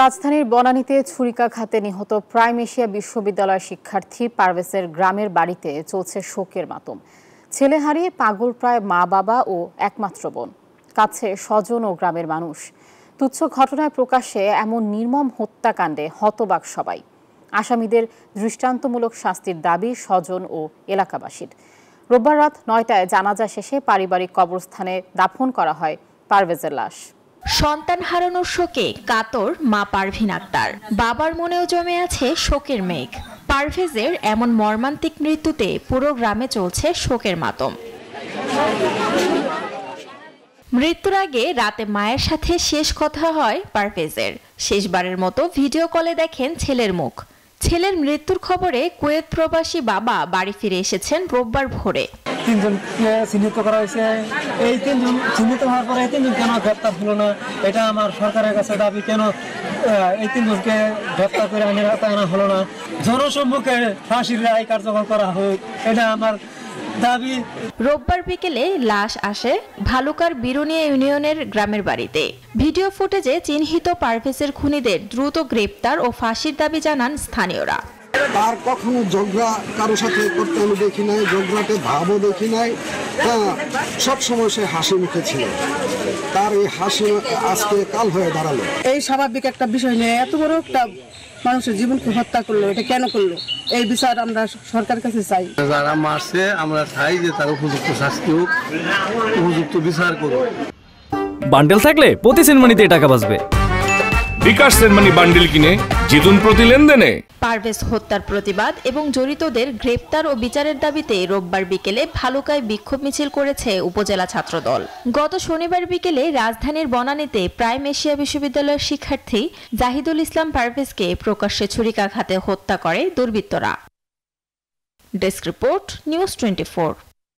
রাজধানীর বনানীতে ছুরিকাঘাতে নিহত প্রাইম এশিয়া বিশ্ববিদ্যালয়ের শিক্ষার্থী পারভেজের গ্রামের বাড়িতে চলছে শোকের মাতম। ছেলে হারিয়ে পাগল প্রায় মা বাবা ও একমাত্র বোন, কাছে স্বজন ও গ্রামের মানুষ। তুচ্ছ ঘটনায় প্রকাশ্যে এমন নির্মম হত্যাকাণ্ডে হতবাক সবাই। আসামিদের দৃষ্টান্তমূলক শাস্তির দাবি স্বজন ও এলাকাবাসীর। রোববার রাত ৯টায় জানাজা শেষে পারিবারিক কবরস্থানে দাফন করা হয় পারভেজের লাশ। সন্তান হারানোর শোকে কাতর মা পারভিন আক্তার, বাবার মনেও জমে আছে শোকের মেঘ। পারভেজের এমন মর্মান্তিক মৃত্যুতে পুরো গ্রামে চলছে শোকের মাতম। মৃত্যুর আগে রাতে মায়ের সাথে শেষ কথা হয় পারভেজের। শেষবারের মতো ভিডিও কলে দেখেন ছেলের মুখ। ছেলের মৃত্যুর খবরে কুয়েত প্রবাসী বাবা বাড়ি ফিরে এসেছেন রোববার ভোরে। তিনজনকে চিহ্নিত করা হয়েছে। এই তিনজন চিহ্নিত হওয়ার পরে তিনজন কেন গ্রেপ্তার হলো না, এটা আমার সরকারের কাছে দাবি। কেন এই তিনজনকে গ্রেপ্তার করে আনা হলো না, জনসম্মুখে ফাঁসির রায় কার্যকর করা হোক, এটা আমার দাবি। রোববার বিকেলে লাশ আসে ভালুকার বিরুনিয়া ইউনিয়নের গ্রামের বাড়িতে। ভিডিও ফুটেজে চিহ্নিত পারভেজের খুনিদের দ্রুত গ্রেপ্তার ও ফাঁসির দাবি জানান স্থানীয়রা। তার কখনো ঝগড়া কারো সাথে করতে আমি দেখি নাই, ঝগড়াতে ভাবও দেখি নাই। হ্যাঁ, সবসময় সে হাসি মুখে ছিল। তার এই হাসি আজকে কাল হয়ে দাঁড়ালো। এই স্বাভাবিক একটা বিষয় নিয়ে এত বড় একটা মানুষের জীবনকে হত্যা করলো, এটা কেন করলো? এই বিচার আমরা সরকারের কাছে চাই। যারা মারছে আমরা চাই যে তার উপযুক্ত শাস্তি হোক, উপযুক্ত বিচার করুক। বান্ডেল থাকলে প্রতি সেনমানিতে টাকা বাঁচবে। বিকাশ সেনমানি বান্ডেল কিনে জিতুন প্রতি লেনদেনে। পারভেজ হত্যার প্রতিবাদ এবং জড়িতদের গ্রেপ্তার ও বিচারের দাবিতে রোববার বিকেলে ভালুকায় বিক্ষোভ মিছিল করেছে উপজেলা ছাত্রদল। গত শনিবার বিকেলে রাজধানীর বনানীতে প্রাইম এশিয়া বিশ্ববিদ্যালয়ের শিক্ষার্থী জাহিদুল ইসলাম পারভেজকে প্রকাশ্যে ছুরিকাঘাতে হত্যা করে দুর্বৃত্তরা। Desk report, news 24।